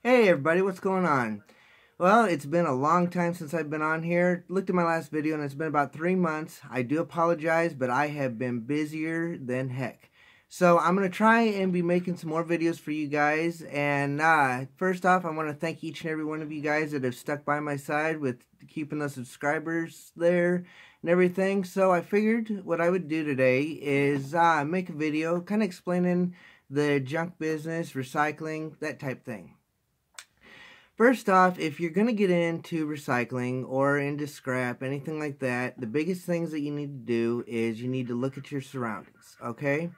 Hey everybody, what's going on? Well, it's been a long time since I've been on here. Looked at my last video and it's been about 3 months. I do apologize, but I have been busier than heck. So I'm going to try and be making some more videos for you guys. And first off, I want to thank each and every one of you guys that have stuck by my side with keeping the subscribers there and everything. So I figured what I would do today is make a video kind of explaining the junk business, recycling, that type thing. First off, if you're going to get into recycling or into scrap, anything like that, the biggest things that you need to do is you need to look at your surroundings, okay?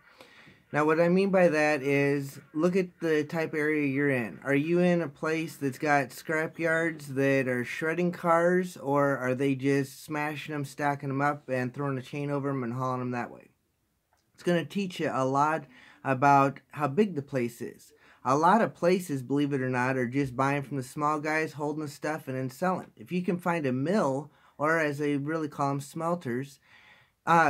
Now, what I mean by that is look at the type area you're in. Are you in a place that's got scrap yards that are shredding cars, or are they just smashing them, stacking them up, and throwing a chain over them and hauling them that way? It's going to teach you a lot about how big the place is. A lot of places, believe it or not, are just buying from the small guys, holding the stuff, and then selling. If you can find a mill, or as they really call them, smelters,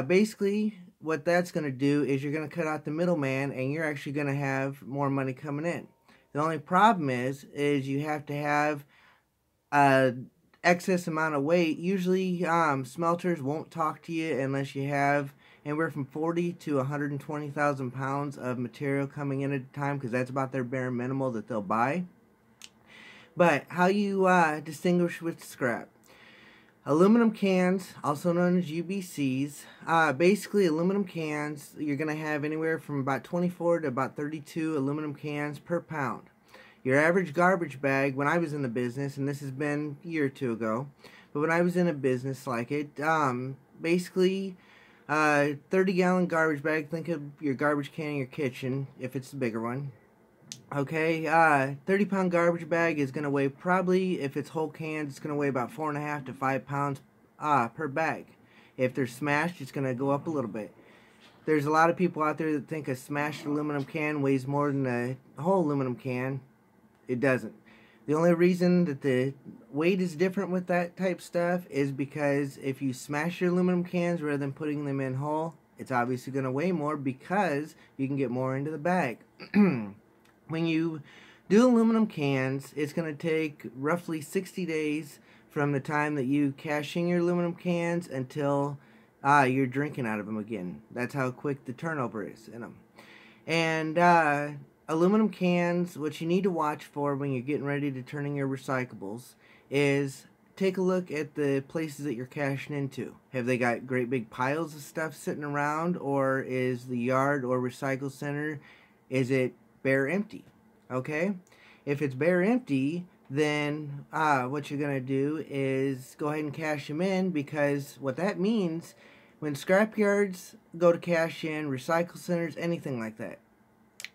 basically what that's going to do is you're going to cut out the middleman, and you're actually going to have more money coming in. The only problem is you have to have an excess amount of weight. Usually, smelters won't talk to you unless you have anywhere from 40 to 120,000 pounds of material coming in at a time, because that's about their bare minimal that they'll buy. But how you distinguish with scrap? Aluminum cans, also known as UBCs. Basically, aluminum cans, you're going to have anywhere from about 24 to about 32 aluminum cans per pound. Your average garbage bag, when I was in the business, and this has been a year or two ago, but when I was in a business like it, basically 30-gallon garbage bag, think of your garbage can in your kitchen, if it's the bigger one. Okay, 30-pound garbage bag is going to weigh probably, if it's whole cans, it's going to weigh about 4.5 to 5 pounds per bag. If they're smashed, it's going to go up a little bit. There's a lot of people out there that think a smashed aluminum can weighs more than a whole aluminum can. It doesn't. The only reason that the weight is different with that type stuff is because if you smash your aluminum cans rather than putting them in whole, it's obviously going to weigh more because you can get more into the bag. When you do aluminum cans, it's going to take roughly 60 days from the time that you cash in your aluminum cans until you're drinking out of them again. That's how quick the turnover is in them. And aluminum cans, what you need to watch for when you're getting ready to turn in your recyclables is take a look at the places that you're cashing into. Have they got great big piles of stuff sitting around, or is the yard or recycle center, is it bare empty? Okay? If it's bare empty, then what you're going to do is go ahead and cash them in, because what that means, when scrap yards go to cash in, recycle centers, anything like that,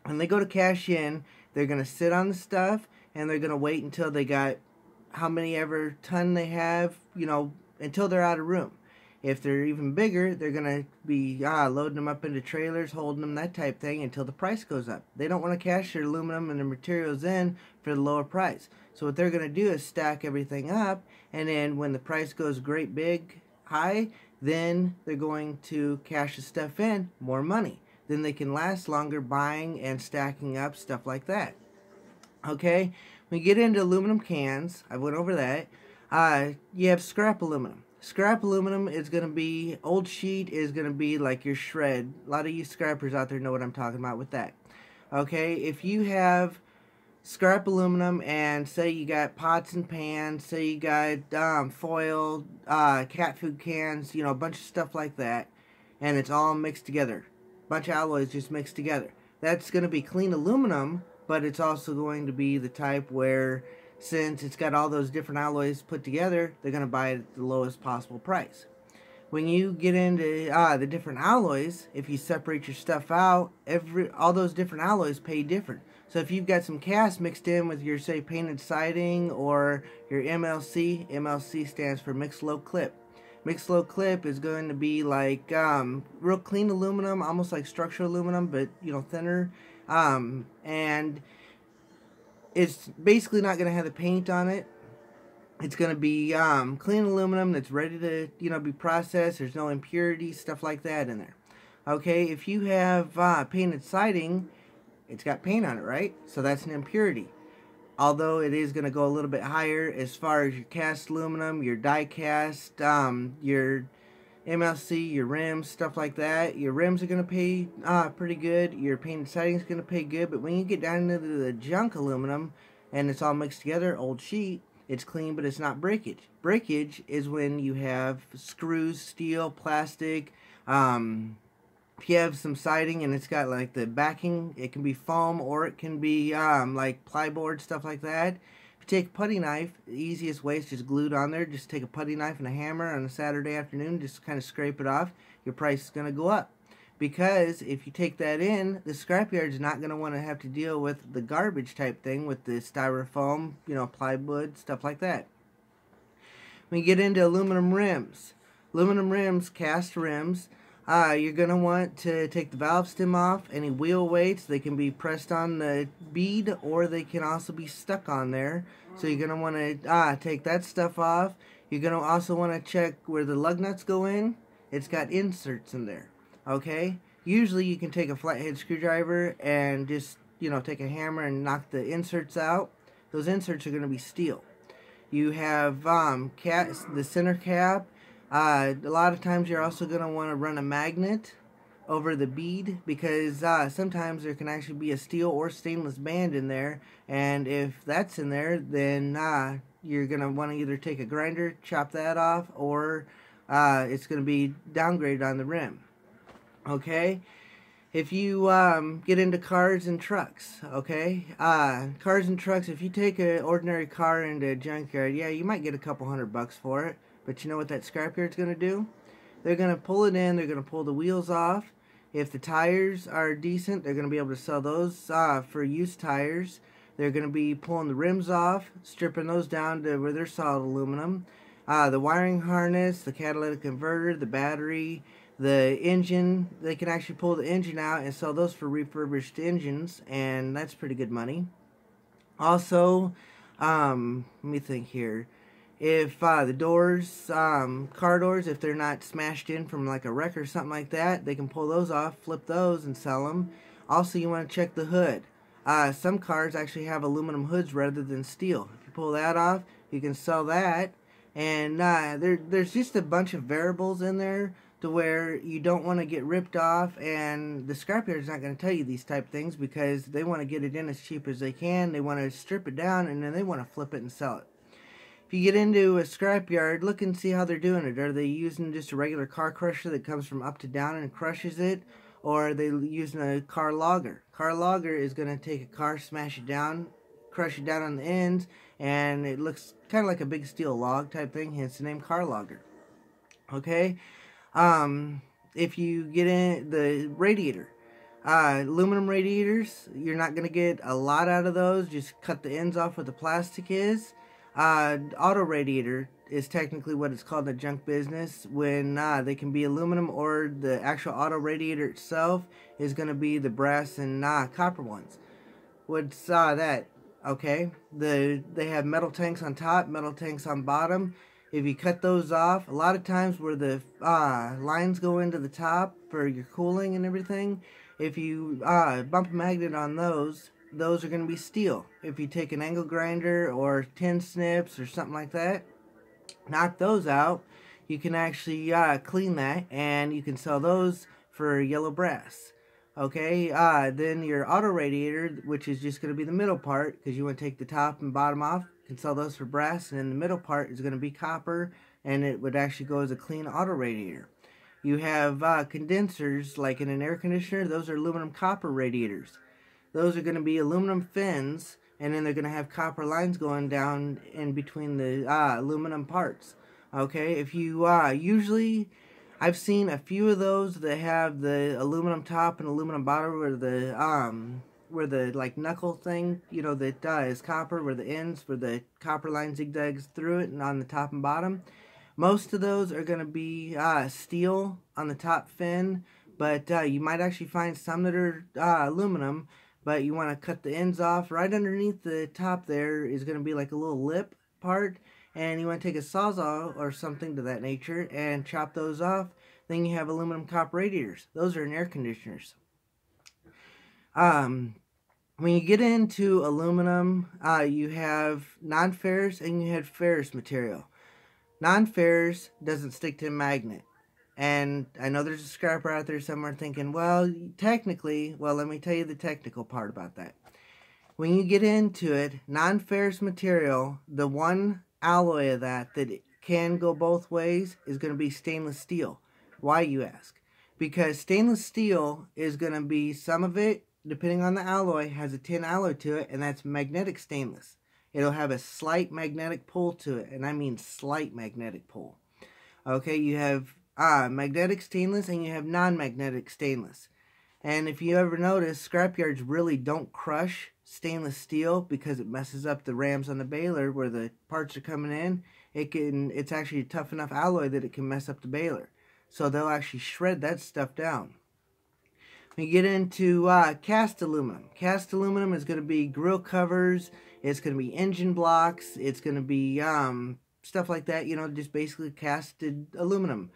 when they go to cash in, they're going to sit on the stuff, and they're going to wait until they got how many ever ton they have, until they're out of room. If they're even bigger, they're going to be loading them up into trailers, holding them, that type thing, until the price goes up. They don't want to cash their aluminum and their materials in for the lower price. So what they're going to do is stack everything up, and then when the price goes great big high, then they're going to cash the stuff in, more money. Then they can last longer buying and stacking up stuff like that. Okay, when you get into aluminum cans, I went over that, you have scrap aluminum. Scrap aluminum is going to be, old sheet is going to be like your shred. A lot of you scrappers out there know what I'm talking about with that. Okay, if you have scrap aluminum and say you got pots and pans, say you got foil, cat food cans, a bunch of stuff like that, and it's all mixed together. Bunch of alloys just mixed together. That's going to be clean aluminum, but it's also going to be the type where, since it's got all those different alloys put together, they're going to buy it at the lowest possible price. When you get into the different alloys, if you separate your stuff out, all those different alloys pay different. So if you've got some cast mixed in with your, say, painted siding or your MLC, MLC stands for mixed low clip. Mixed low clip is going to be like real clean aluminum, almost like structural aluminum, but thinner. And it's basically not going to have the paint on it. It's going to be clean aluminum that's ready to be processed. There's no impurities, stuff like that in there. Okay, if you have painted siding, it's got paint on it, right? So that's an impurity. although it is going to go a little bit higher as far as your cast aluminum, your die cast, your MLC, your rims, stuff like that. Your rims are going to pay pretty good. Your painted siding is going to pay good. But when you get down into the junk aluminum and it's all mixed together, old sheet, it's clean, but it's not breakage. Breakage is when you have screws, steel, plastic. If you have some siding and it's got like the backing, it can be foam or it can be like plyboard, stuff like that. If you take a putty knife, the easiest way is just glued on there. Just take a putty knife and a hammer on a Saturday afternoon, just kind of scrape it off. Your price is going to go up. Because if you take that in, the scrapyard is not going to want to have to deal with the garbage type thing with the styrofoam, you know, plywood, stuff like that. When you get into aluminum rims, cast rims, you're going to want to take the valve stem off. Any wheel weights, they can be pressed on the bead or they can also be stuck on there. So you're going to want to take that stuff off. You're going to also want to check where the lug nuts go in. It's got inserts in there. Okay? Usually you can take a flathead screwdriver and just, you know, take a hammer and knock the inserts out. Those inserts are going to be steel. You have the center cap. A lot of times you're also going to want to run a magnet over the bead because sometimes there can actually be a steel or stainless band in there, and if that's in there, then you're going to want to either take a grinder, chop that off, or it's going to be downgraded on the rim. Okay? If you get into cars and trucks, okay? Cars and trucks, if you take an ordinary car into a junkyard, yeah, you might get a couple $100 for it. But you know what that scrapyard's going to do? They're going to pull it in, they're going to pull the wheels off. If the tires are decent, they're going to be able to sell those for used tires. They're going to be pulling the rims off, stripping those down to where they're solid aluminum. The wiring harness, the catalytic converter, the battery, the engine, they can actually pull the engine out and sell those for refurbished engines, and that's pretty good money. Also, let me think here. If the doors, car doors, if they're not smashed in from like a wreck or something like that, they can pull those off, flip those, and sell them. Also, you want to check the hood. Some cars actually have aluminum hoods rather than steel. If you pull that off, you can sell that. And there's just a bunch of variables in there to where you don't want to get ripped off, and the scrapyard's not going to tell you these type of things because they want to get it in as cheap as they can. They want to strip it down, and then they want to flip it and sell it. If you get into a scrapyard, look and see how they're doing it. Are they using just a regular car crusher that comes from up to down and crushes it? Or are they using a car logger? Car logger is going to take a car, smash it down, crush it down on the ends, and it looks kind of like a big steel log type thing, hence the name car logger. Okay? If you get in the radiator, aluminum radiators, you're not going to get a lot out of those. Just cut the ends off where the plastic is. Auto radiator is technically what it's called in the junk business, when they can be aluminum, or the actual auto radiator itself is going to be the brass and copper ones. What's that? Okay, they have metal tanks on top, metal tanks on bottom. If you cut those off, a lot of times where the lines go into the top for your cooling and everything, if you bump a magnet on those are going to be steel. If you take an angle grinder or tin snips or something like that, knock those out, you can actually clean that, and you can sell those for yellow brass. Okay, then your auto radiator, which is just going to be the middle part, because you want to take the top and bottom off, you can sell those for brass, and then the middle part is going to be copper, and it would actually go as a clean auto radiator. You have condensers, like in an air conditioner, those are aluminum copper radiators. Those are going to be aluminum fins, and then they're going to have copper lines going down in between the aluminum parts. Okay, if you usually, I've seen a few of those that have the aluminum top and aluminum bottom, where the like knuckle thing, you know, that is copper, where the ends, where the copper line zigzags through it, and on the top and bottom. Most of those are going to be steel on the top fin, but you might actually find some that are aluminum. But you want to cut the ends off. Right underneath the top there is going to be like a little lip part, and you want to take a sawzall or something to that nature and chop those off. Then you have aluminum copper radiators. Those are in air conditioners. When you get into aluminum, you have non-ferrous and you have ferrous material. Non-ferrous doesn't stick to a magnet. And I know there's a scrapper out there somewhere thinking, well, technically, well, let me tell you the technical part about that. When you get into it, non-ferrous material, the one alloy of that it can go both ways is going to be stainless steel. Why, you ask? Because stainless steel is going to be, some of it, depending on the alloy, has a tin alloy to it, and that's magnetic stainless. It'll have a slight magnetic pull to it, and I mean slight magnetic pull. Okay, you have magnetic stainless and you have non-magnetic stainless. And if you ever notice, scrapyards really don't crush stainless steel because it messes up the rams on the baler where the parts are coming in. It's actually a tough enough alloy that it can mess up the baler. So they'll actually shred that stuff down. When you get into cast aluminum is going to be grill covers, it's going to be engine blocks, it's going to be stuff like that, you know, just basically casted aluminum.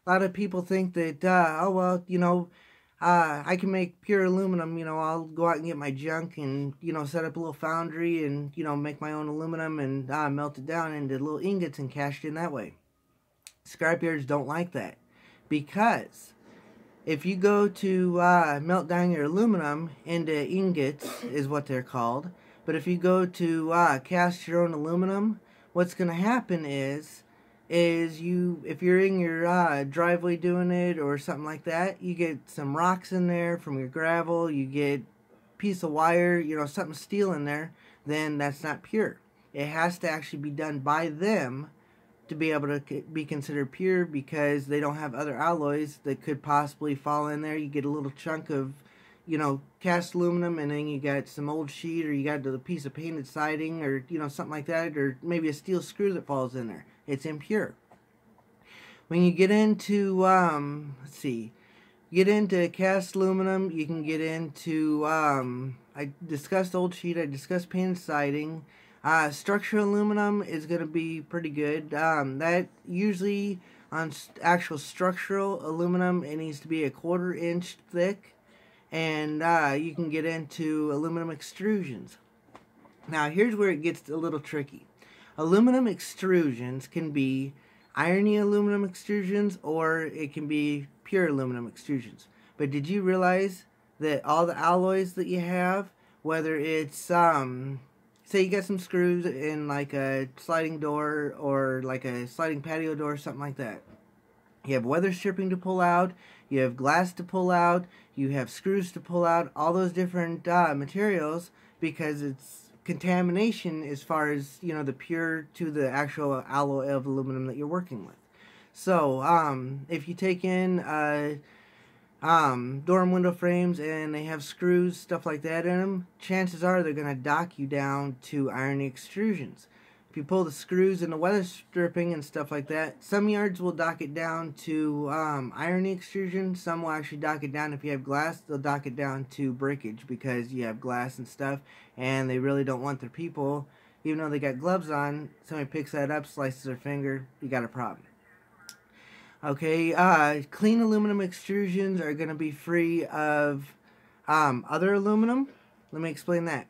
A lot of people think that, oh, well, you know, I can make pure aluminum, you know, I'll go out and get my junk and, you know, set up a little foundry and, you know, make my own aluminum and melt it down into little ingots and cash it in that way. Scrapyards don't like that, because if you go to melt down your aluminum into ingots, is what they're called, but if you go to cast your own aluminum, what's going to happen is if you're in your driveway doing it or something like that, you get some rocks in there from your gravel, you get a piece of wire, you know, something steel in there, then that's not pure. It has to actually be done by them to be able to be considered pure, because they don't have other alloys that could possibly fall in there. You get a little chunk of, you know, cast aluminum, and then you got some old sheet, or you got a piece of painted siding, or, you know, something like that, or maybe a steel screw that falls in there. It's impure. When you get into, get into cast aluminum, you can get into, I discussed old sheet, I discussed painted siding. Structural aluminum is going to be pretty good. That usually on actual structural aluminum, it needs to be 1/4 inch thick. And you can get into aluminum extrusions. Now here's where it gets a little tricky. Aluminum extrusions can be irony aluminum extrusions, or it can be pure aluminum extrusions. But did you realize that all the alloys that you have, whether it's say you got some screws in like a sliding door or like a sliding patio door or something like that. You have weather stripping to pull out, you have glass to pull out, you have screws to pull out, all those different materials, because it's contamination as far as, you know, the pure to the actual alloy of aluminum that you're working with. So if you take in door and window frames and they have screws, stuff like that in them, chances are they're going to dock you down to irony extrusions. If you pull the screws and the weather stripping and stuff like that, some yards will dock it down to irony extrusion. Some will actually dock it down, if you have glass, they'll dock it down to breakage, because you have glass and stuff, and they really don't want their people, even though they got gloves on, somebody picks that up, slices their finger, you got a problem. Okay, clean aluminum extrusions are going to be free of other aluminum. Let me explain that.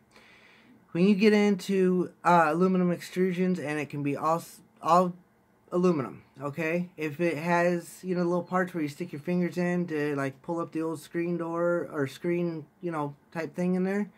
When you get into aluminum extrusions, and it can be all aluminum, okay? If it has, you know, little parts where you stick your fingers in to like pull up the old screen door or screen, you know, type thing in there,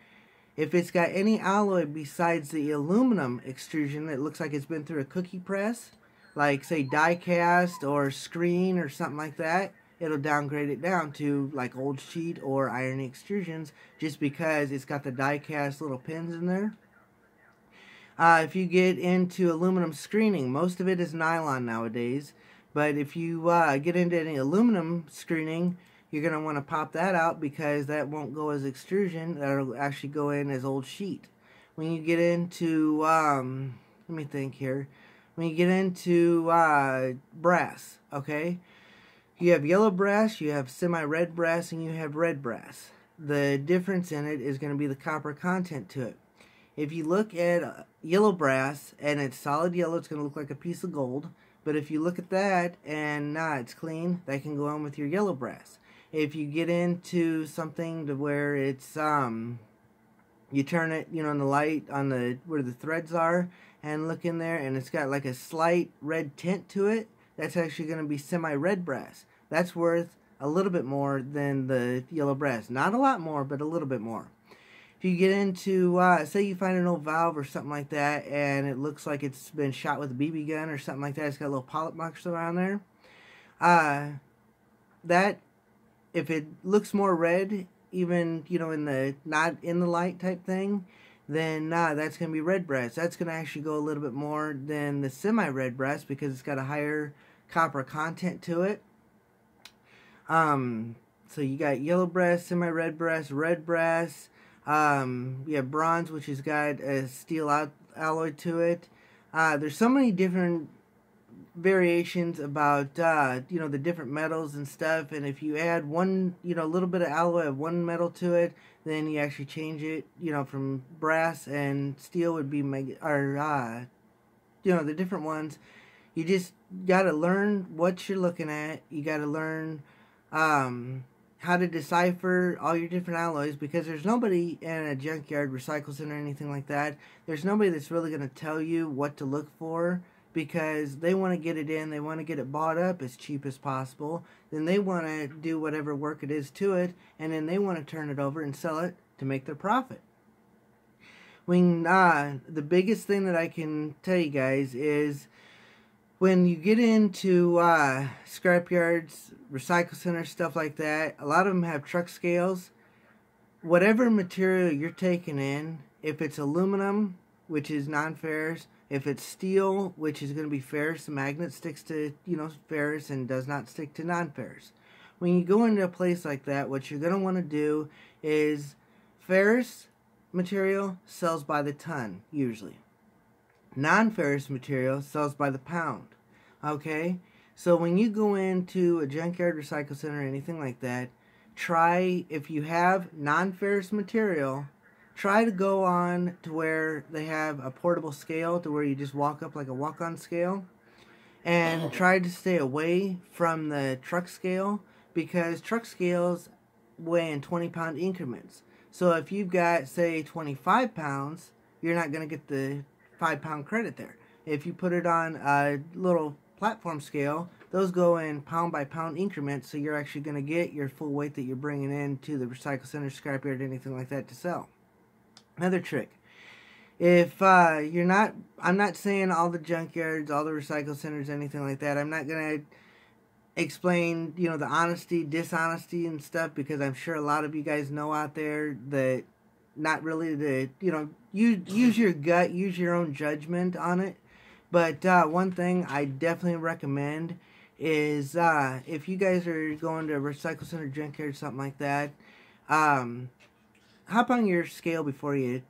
if it's got any alloy besides the aluminum extrusion that looks like it's been through a cookie press, like say die cast or screen or something like that, it'll downgrade it down to like old sheet or irony extrusions, just because it's got the die cast little pins in there. If you get into aluminum screening, most of it is nylon nowadays, but if you get into any aluminum screening, you're going to want to pop that out, because that won't go as extrusion, that'll actually go in as old sheet. When you get into, let me think here, when you get into brass, okay, you have yellow brass, you have semi-red brass, and you have red brass. The difference in it is going to be the copper content to it. If you look at yellow brass and it's solid yellow, it's going to look like a piece of gold. But if you look at that and it's clean, that can go on with your yellow brass. If you get into something to where it's You turn it, you know, on the light on the where the threads are, and look in there, and it's got like a slight red tint to it. That's actually going to be semi-red brass. That's worth a little bit more than the yellow brass. Not a lot more, but a little bit more. If you get into, say you find an old valve or something like that, and it looks like it's been shot with a BB gun or something like that, it's got little polyp marks around there. That, if it looks more red, even, you know, in the not in the light type thing, then that's going to be red brass. That's going to actually go a little bit more than the semi-red brass because it's got a higher copper content to it. So you got yellow brass, semi-red brass, red brass. You have bronze, which has got a steel alloy to it. There's so many different variations about you know, the different metals and stuff, and if you add one, you know, a little bit of alloy of one metal to it, then you actually change it, you know, from brass and steel would be you know, the different ones. You just got to learn what you're looking at. You got to learn how to decipher all your different alloys, because there's nobody in a junkyard, recycle center, or anything like that. There's nobody that's really going to tell you what to look for, because they want to get it in, they want to get it bought up as cheap as possible, then they want to do whatever work it is to it, and then they want to turn it over and sell it to make their profit. When the biggest thing that I can tell you guys is, when you get into scrap yards, recycle centers, stuff like that, a lot of them have truck scales. Whatever material you're taking in, if it's aluminum, which is non-ferrous, if it's steel, which is going to be ferrous, the magnet sticks to, you know, ferrous and does not stick to non-ferrous. When you go into a place like that, what you're going to want to do is, ferrous material sells by the ton, usually. Non-ferrous material sells by the pound. Okay? So when you go into a junkyard, recycle center, or anything like that, try, if you have non-ferrous material, try to go on to where they have a portable scale, to where you just walk up like a walk-on scale, and try to stay away from the truck scale, because truck scales weigh in 20-pound increments. So if you've got, say, 25 pounds, you're not going to get the 5-pound credit there. If you put it on a little platform scale, those go in pound by pound increments, so you're actually going to get your full weight that you're bringing in to the recycle center, scrapyard, anything like that to sell. Another trick, if you're not, I'm not saying all the junkyards, all the recycle centers, anything like that. I'm not going to explain, you know, the honesty, dishonesty and stuff, because I'm sure a lot of you guys know out there that not really the, you know, use your gut, use your own judgment on it. But one thing I definitely recommend is if you guys are going to a recycle center, junkyard, something like that, hop on your scale before you,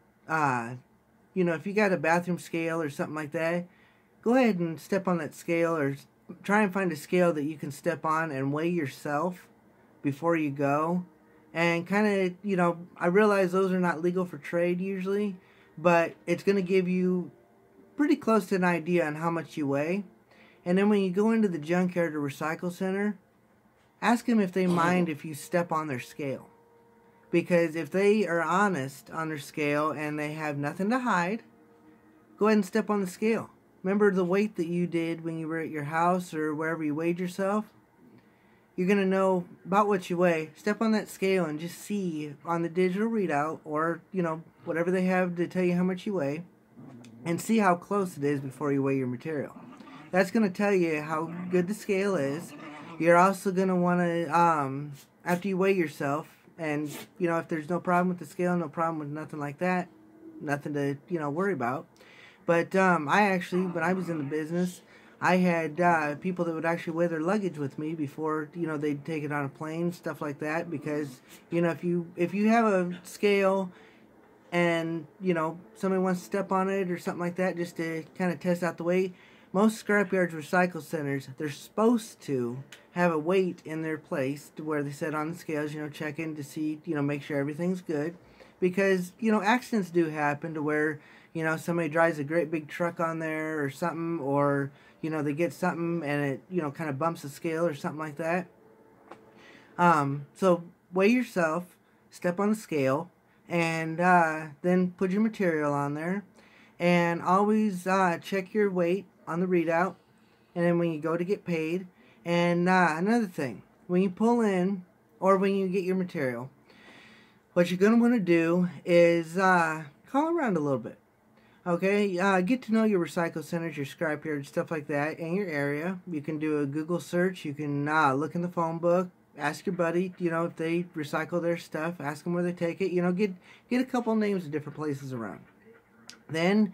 you know, if you got a bathroom scale or something like that, go ahead and step on that scale, or try and find a scale that you can step on and weigh yourself before you go. And kind of, you know, I realize those are not legal for trade usually, but it's going to give you pretty close to an idea on how much you weigh. And then when you go into the junkyard or recycle center, ask them if they mind if you step on their scale. Because if they are honest on their scale and they have nothing to hide, go ahead and step on the scale. Remember the weight that you did when you were at your house or wherever you weighed yourself? You're going to know about what you weigh. Step on that scale and just see on the digital readout, or, you know, whatever they have to tell you how much you weigh, and see how close it is before you weigh your material. That's going to tell you how good the scale is. You're also going to want to, after you weigh yourself, and, you know, if there's no problem with the scale, no problem with nothing like that, nothing to, you know, worry about. But I actually, when I was in the business, I had people that would actually weigh their luggage with me before, you know, they'd take it on a plane, stuff like that. Because, you know, if you have a scale and, you know, somebody wants to step on it or something like that just to kind of test out the weight, most scrapyards, recycle centers, they're supposed to have a weight in their place to where they set on the scales, you know, check in to see, you know, make sure everything's good. Because, you know, accidents do happen to where, you know, somebody drives a great big truck on there or something, or, you know, they get something and it, you know, kind of bumps the scale or something like that. So weigh yourself, step on the scale, and then put your material on there. And always check your weight on the readout, and then when you go to get paid. And another thing, when you pull in or when you get your material, what you're going to want to do is call around a little bit. Okay, get to know your recycle centers, your scrap yards, stuff like that in your area. You can do a Google search. You can look in the phone book. Ask your buddy, if they recycle their stuff. Ask them where they take it. Get a couple names of different places around. Then,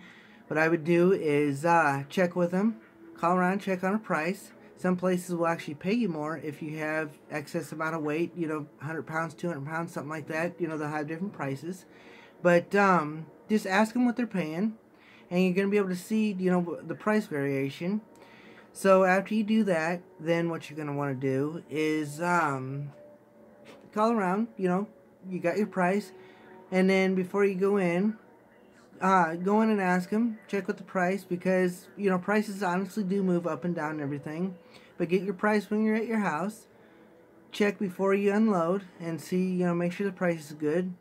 what I would do is check with them, call around, check on a price. Some places will actually pay you more if you have excess amount of weight. 100 pounds, 200 pounds, something like that. They'll have different prices. But just ask them what they're paying, and you're going to be able to see, the price variation. So after you do that, then what you're going to want to do is call around. You got your price, and then before you go in and ask them, check with the price, because prices honestly do move up and down and everything. But get your price when you're at your house. Check before you unload and see, make sure the price is good.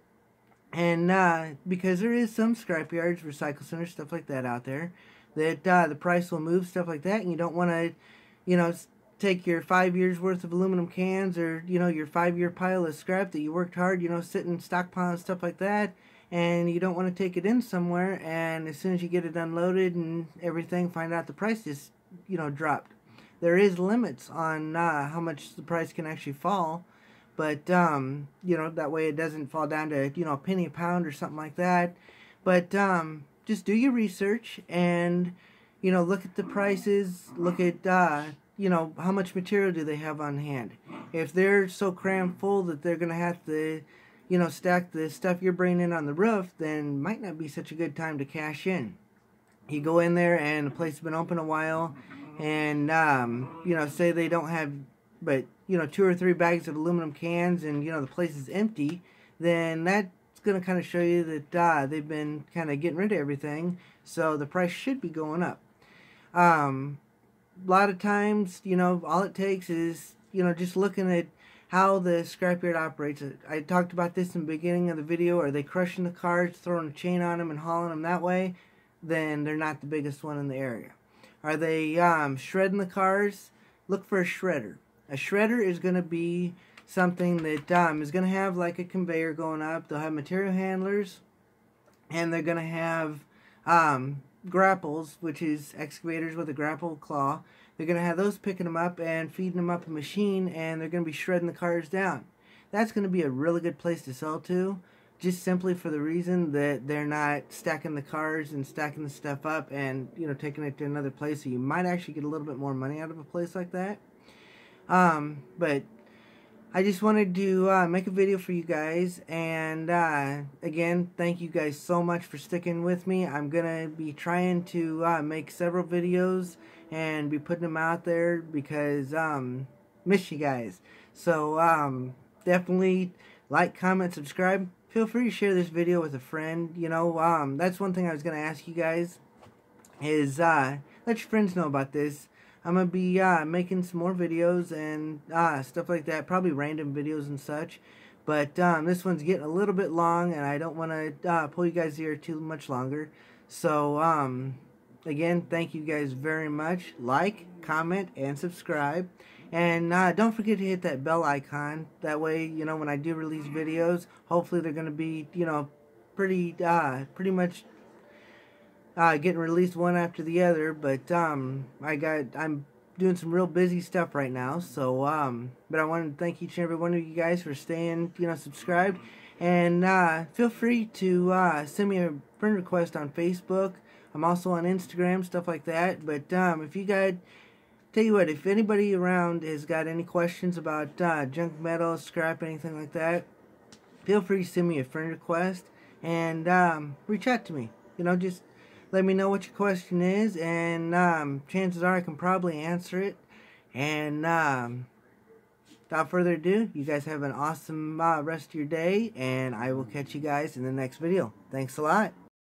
And because there is some scrap yards, recycle centers, stuff like that out there, that the price will move, stuff like that, and you don't want to, take your 5 years worth of aluminum cans, or your 5-year pile of scrap that you worked hard, sitting stockpiling and stuff like that, and you don't want to take it in somewhere, and as soon as you get it unloaded and everything, find out the price just dropped. There is limits on how much the price can actually fall. But, that way it doesn't fall down to, a penny a pound or something like that. But, just do your research and, look at the prices, look at, how much material do they have on hand. If they're so crammed full that they're going to have to, stack the stuff you're bringing in on the roof, then might not be such a good time to cash in. You go in there and the place has been open a while, and, say they don't have, but 2 or 3 bags of aluminum cans, and the place is empty, then that's going to kind of show you that they've been kind of getting rid of everything, so the price should be going up. A lot of times, all it takes is just looking at how the scrapyard operates. I talked about this in the beginning of the video. Are they crushing the cars, throwing a chain on them and hauling them that way? Then they're not the biggest one in the area. Are they shredding the cars? Look for a shredder. A shredder is going to be something that is going to have like a conveyor going up. They'll have material handlers, and they're going to have grapples, which is excavators with a grapple claw. They're going to have those picking them up and feeding them up a machine, and they're going to be shredding the cars down. That's going to be a really good place to sell to, just simply for the reason that they're not stacking the cars and stacking the stuff up and taking it to another place. So you might actually get a little bit more money out of a place like that. But I just wanted to make a video for you guys, and again, thank you guys so much for sticking with me. I'm gonna be trying to make several videos and be putting them out there because miss you guys. So definitely like, comment, subscribe. Feel free to share this video with a friend. That's one thing I was gonna ask you guys is let your friends know about this. I'm going to be making some more videos and stuff like that, probably random videos and such. But this one's getting a little bit long, and I don't want to pull you guys' ear too much longer. So, again, thank you guys very much. Like, comment, and subscribe. And don't forget to hit that bell icon. That way, when I do release videos, hopefully they're going to be, pretty much getting released one after the other. But I'm doing some real busy stuff right now, so but I wanted to thank each and every one of you guys for staying subscribed, and feel free to send me a friend request on Facebook. I'm also on Instagram, stuff like that. But if you guys, tell you what, if anybody around has got any questions about junk metal, scrap, anything like that, feel free to send me a friend request and reach out to me. Just let me know what your question is, and chances are I can probably answer it. And without further ado, you guys have an awesome rest of your day, and I will catch you guys in the next video. Thanks a lot.